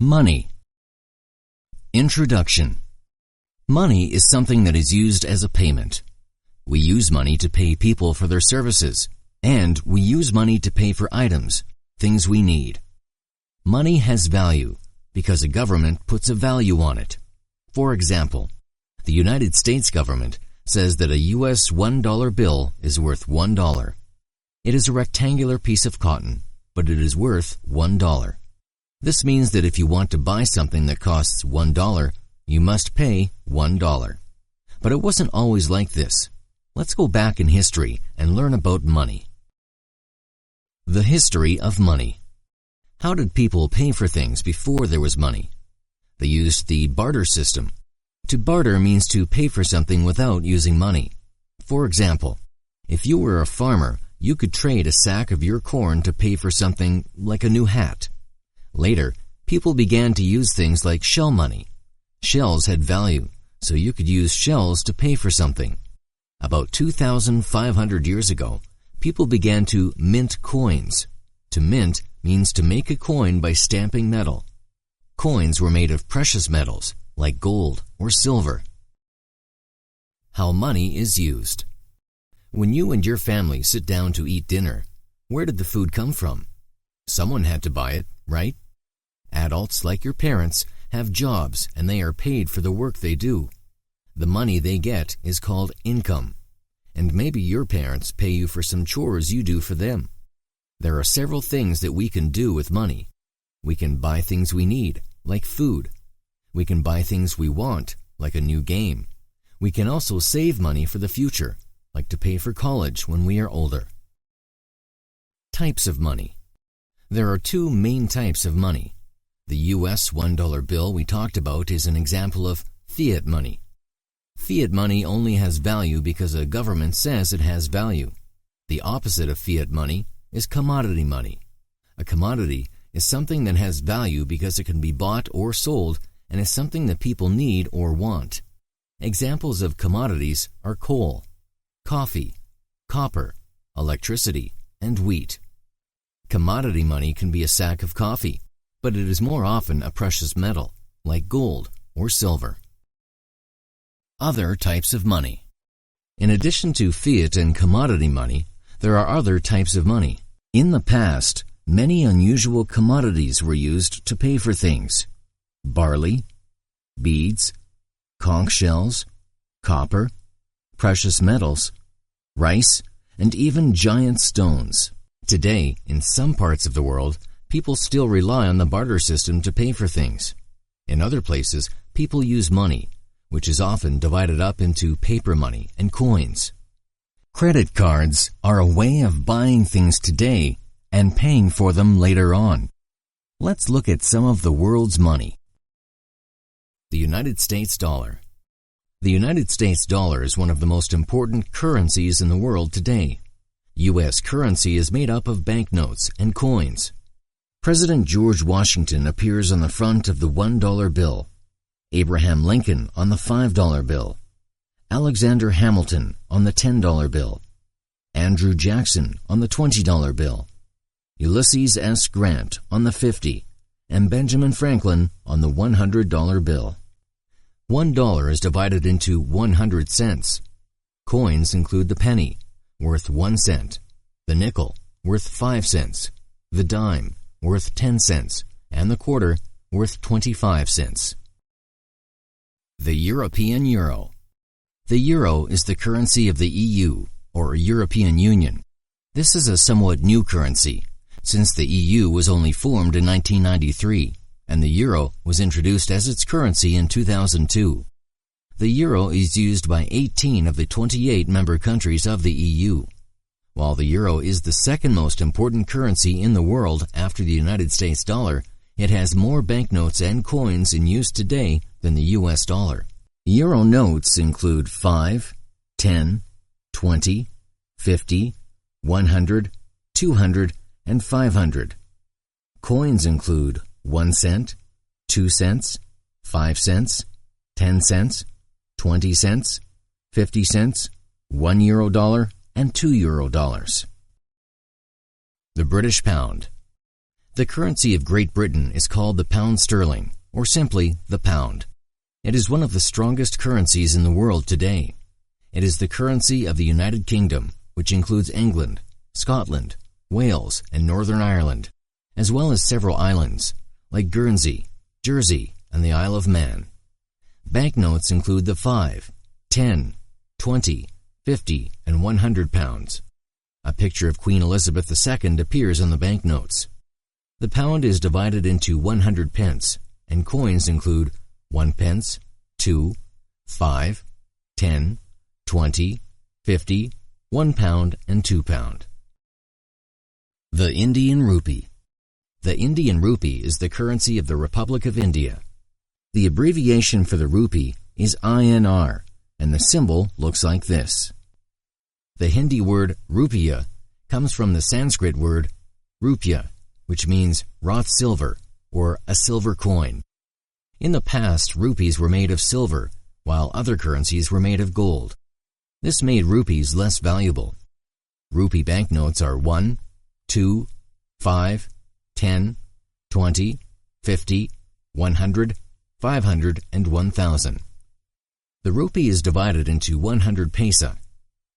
Money. Introduction. Money is something that is used as a payment. We use money to pay people for their services, and we use money to pay for items, things we need. Money has value because a government puts a value on it. For example, the United States government says that a US $1 bill is worth $1. It is a rectangular piece of cotton, but it is worth $1. This means that if you want to buy something that costs $1, you must pay $1. But it wasn't always like this. Let's go back in history and learn about money. The history of money. How did people pay for things before there was money? They used the barter system. To barter means to pay for something without using money. For example, if you were a farmer, you could trade a sack of your corn to pay for something like a new hat. Later, people began to use things like shell money. Shells had value, so you could use shells to pay for something. About 2,500 years ago, people began to mint coins. To mint means to make a coin by stamping metal. Coins were made of precious metals, like gold or silver. How money is used. When you and your family sit down to eat dinner, where did the food come from? Someone had to buy it, right? Adults, like your parents, have jobs and they are paid for the work they do. The money they get is called income. And maybe your parents pay you for some chores you do for them. There are several things that we can do with money. We can buy things we need, like food. We can buy things we want, like a new game. We can also save money for the future, like to pay for college when we are older. Types of money. There are two main types of money. The US $1 bill we talked about is an example of fiat money. Fiat money only has value because a government says it has value. The opposite of fiat money is commodity money. A commodity is something that has value because it can be bought or sold and is something that people need or want. Examples of commodities are coal, coffee, copper, electricity, and wheat. Commodity money can be a sack of coffee, but it is more often a precious metal, like gold or silver. Other types of money. In addition to fiat and commodity money, there are other types of money. In the past, many unusual commodities were used to pay for things. Barley, beads, conch shells, copper, precious metals, rice, and even giant stones. Today, in some parts of the world, people still rely on the barter system to pay for things. In other places, people use money, which is often divided up into paper money and coins. Credit cards are a way of buying things today and paying for them later on. Let's look at some of the world's money. The United States dollar. The United States dollar is one of the most important currencies in the world today. U.S. currency is made up of banknotes and coins. President George Washington appears on the front of the $1 bill. Abraham Lincoln on the $5 bill. Alexander Hamilton on the $10 bill. Andrew Jackson on the $20 bill. Ulysses S. Grant on the $50, and Benjamin Franklin on the $100 bill. $1 is divided into 100 cents. Coins include the penny, worth 1 cent, the nickel, worth 5 cents, the dime, worth 10 cents, and the quarter, worth 25 cents. The European Euro. The euro is the currency of the EU, or European Union. This is a somewhat new currency, since the EU was only formed in 1993, and the euro was introduced as its currency in 2002. The euro is used by 18 of the 28 member countries of the EU. While the euro is the second most important currency in the world after the United States dollar, it has more banknotes and coins in use today than the US dollar. Euro notes include 5, 10, 20, 50, 100, 200, and 500. Coins include 1 cent, 2 cents, 5 cents, 10 cents, 20 cents, 50 cents, $1 dollar, and $2 dollars. The British pound. The currency of Great Britain is called the pound sterling, or simply the pound. It is one of the strongest currencies in the world today. It is the currency of the United Kingdom, which includes England, Scotland, Wales, and Northern Ireland, as well as several islands, like Guernsey, Jersey, and the Isle of Man. Banknotes include the 5, 10, 20, 50, and 100 pounds. A picture of Queen Elizabeth II appears on the banknotes. The pound is divided into 100 pence, and coins include 1 pence, 2, 5, 10, 20, 50, 1 pound, and 2 pound. The Indian Rupee. The Indian Rupee is the currency of the Republic of India. The abbreviation for the rupee is INR, and the symbol looks like this. The Hindi word rupiah comes from the Sanskrit word rupya, which means wrought silver, or a silver coin. In the past, rupees were made of silver, while other currencies were made of gold. This made rupees less valuable. Rupee banknotes are 1, 2, 5, 10, 20, 50, 100, 500, and 1,000. The rupee is divided into 100 paisa.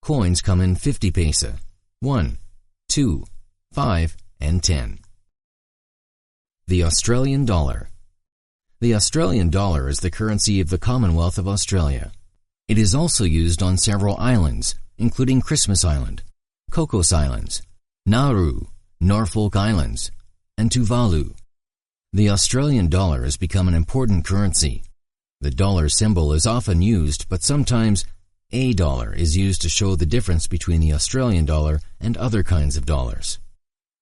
Coins come in 50 paisa, 1, 2, 5, and 10. The Australian dollar. The Australian dollar is the currency of the Commonwealth of Australia. It is also used on several islands, including Christmas Island, Cocos Islands, Nauru, Norfolk Islands, and Tuvalu. The Australian dollar has become an important currency. The dollar symbol is often used, but sometimes a dollar is used to show the difference between the Australian dollar and other kinds of dollars.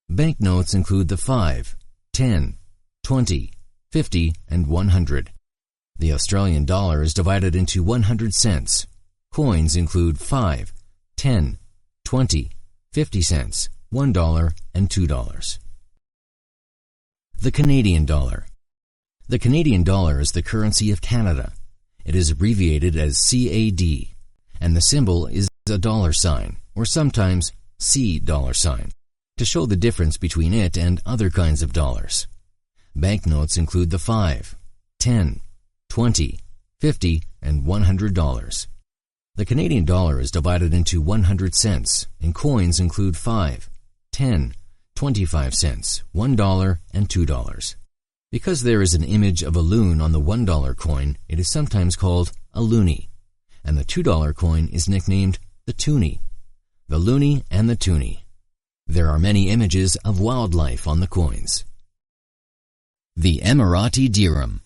Banknotes include the 5, 10, 20, 50, and 100. The Australian dollar is divided into 100 cents. Coins include 5, 10, 20, 50 cents, $1, and $2. The Canadian dollar. The Canadian dollar is the currency of Canada. It is abbreviated as CAD, and the symbol is a dollar sign, or sometimes C dollar sign, to show the difference between it and other kinds of dollars. Banknotes include the 5, 10, 20, 50, and $100. The Canadian dollar is divided into 100 cents, and coins include 5, 10, 25 cents, $1, and $2. Because there is an image of a loon on the $1 coin, it is sometimes called a loonie, and the $2 coin is nicknamed the toonie. The loonie and the toonie. There are many images of wildlife on the coins. The Emirati dirham.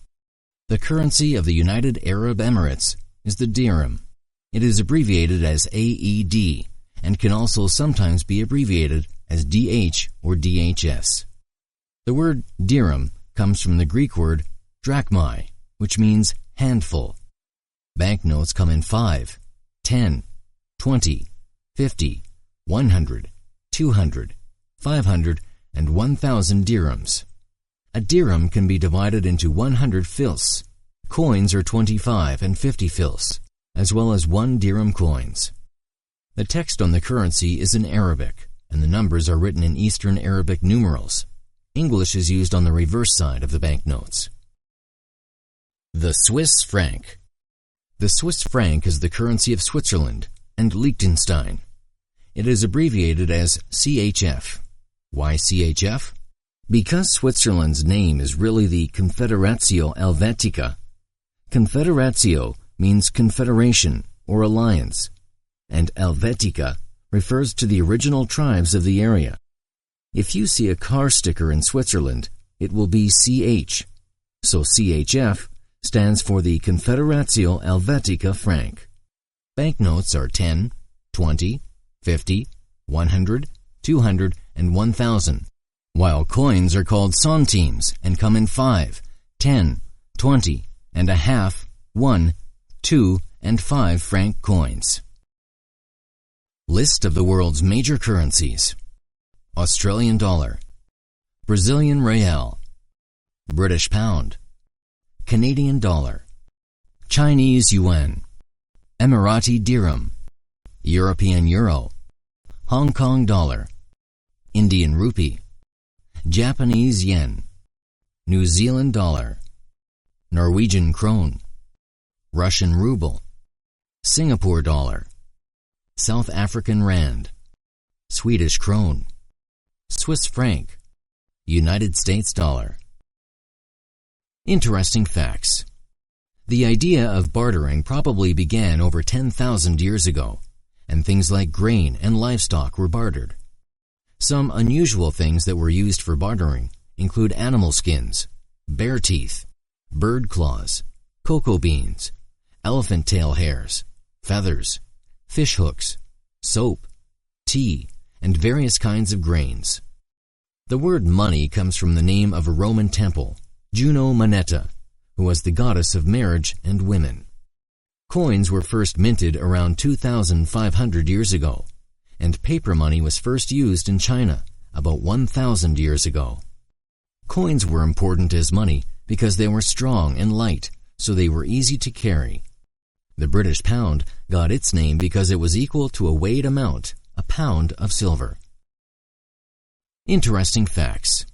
The currency of the United Arab Emirates is the dirham. It is abbreviated as AED and can also sometimes be abbreviated as DH or DHS. The word dirham comes from the Greek word drachmai, which means handful. Banknotes come in 5, 10, 20, 50, 100, 200, 500, and 1,000 dirhams. A dirham can be divided into 100 fils. Coins are 25 and 50 fils, as well as 1 dirham coins. The text on the currency is in Arabic, and the numbers are written in Eastern Arabic numerals. English is used on the reverse side of the banknotes. The Swiss franc. The Swiss franc is the currency of Switzerland and Liechtenstein. It is abbreviated as CHF. Why CHF? Because Switzerland's name is really the Confederatio Helvetica. Confederatio means confederation or alliance, and Helvetica refers to the original tribes of the area. If you see a car sticker in Switzerland, it will be CH, so CHF stands for the Confederatio Helvetica franc. Banknotes are 10, 20, 50, 100, 200, and 1,000, while coins are called centimes and come in 5, 10, 20, and a half, 1, 2, and 5 franc coins. List of the world's major currencies. Australian dollar, Brazilian real, British pound, Canadian dollar, Chinese yuan, Emirati dirham, European euro, Hong Kong dollar, Indian rupee, Japanese yen, New Zealand dollar, Norwegian krone, Russian ruble, Singapore dollar, South African rand, Swedish krone, Swiss franc, United States dollar. Interesting facts. The idea of bartering probably began over 10,000 years ago, and things like grain and livestock were bartered. Some unusual things that were used for bartering include animal skins, bear teeth, bird claws, cocoa beans, elephant tail hairs, feathers, fish hooks, soap, tea, and various kinds of grains. The word money comes from the name of a Roman temple, Juno Moneta, who was the goddess of marriage and women. Coins were first minted around 2,500 years ago, and paper money was first used in China about 1,000 years ago. Coins were important as money because they were strong and light, so they were easy to carry. The British pound got its name because it was equal to a weighed amount, a pound of silver. Interesting facts.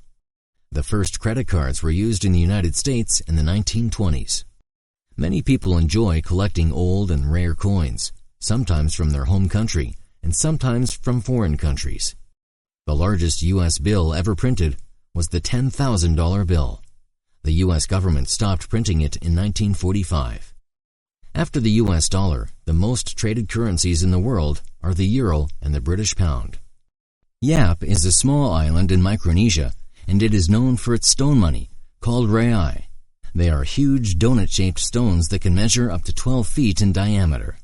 The first credit cards were used in the United States in the 1920s. Many people enjoy collecting old and rare coins, sometimes from their home country and sometimes from foreign countries. The largest U.S. bill ever printed was the $10,000 bill. The U.S. government stopped printing it in 1945. After the U.S. dollar, the most traded currencies in the world are the euro and the British pound. Yap is a small island in Micronesia, and it is known for its stone money, called reai. They are huge donut-shaped stones that can measure up to 12 feet in diameter.